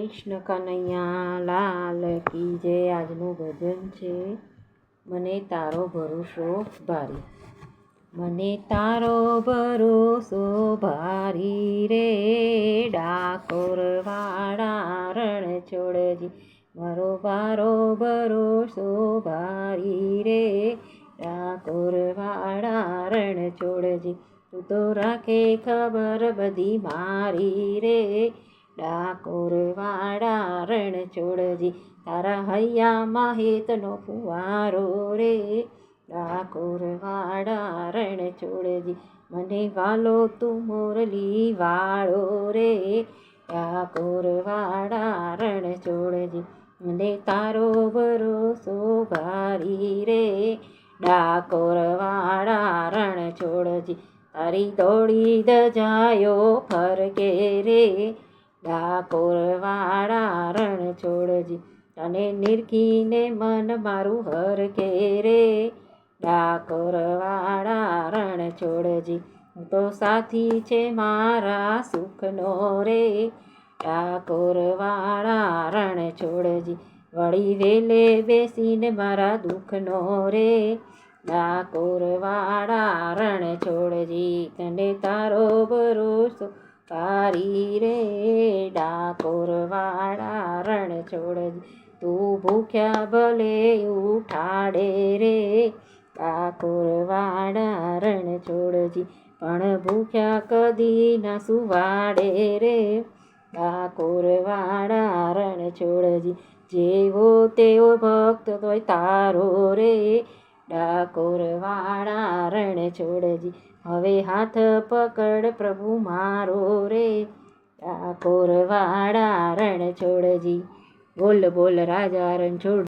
કૃષ્ણ કનૈયા લાલ કી જય. આજનું ભજન છે મને તારો ભરોસો ભારી. મને તારો ભરોસો ભારી રે, ડાકોર વાળા રણ છોડજી. મારો બારો ભરોસો ભારી રે, ડાકોર વાળા રણ છોડજી. તું તો રાખે ખબર બધી મારી રે, ડાકોર વાળા રણ છોડજી. તારા હૈયામાં હેતનો ફુવારો રે, ડાકોર વાળા રણ છોડજી. મને વાલો તું મોરલી વાળો રે, ડાકોર વાળા રણ છોડજી. મને તારો ભરોસો ભારી રે, ડાકોર વાળા રણ છોડજી. તારી દોડી દજાયો ફરકે રે, ડાકોર વાળા રણ છોડજી. તને નિરખીને મન મારું હરકે રે, ડાકોર વાળા રણ છોડજી. હું તો સાથી છે મારા સુખનો રે, ડાકોર વાળા રણ છોડજી. વળી વેલે બેસીને મારા દુઃખનો રે, ડાકોર વાળા રણ છોડજી. તને તારો ભરોસો ભારી રે, ડાકોર વાળા રણ છોડજી. તું ભૂખ્યા ભલે ઉઠાડે રે, ડાકોર વાળા રણ છોડજી. પણ ભૂખ્યા કદી ના સુવાડે રે, ડાકોર વાળા રણ છોડજી. જેવો તેવો ભક્ત તોય તારો રે, ડાકોર વાળા રણ છોડજી. હવે હાથ પકડ પ્રભુ મારો રે, ડાકોર વાળા રણ છોડજી. બોલ બોલ રાજા રણછોડ.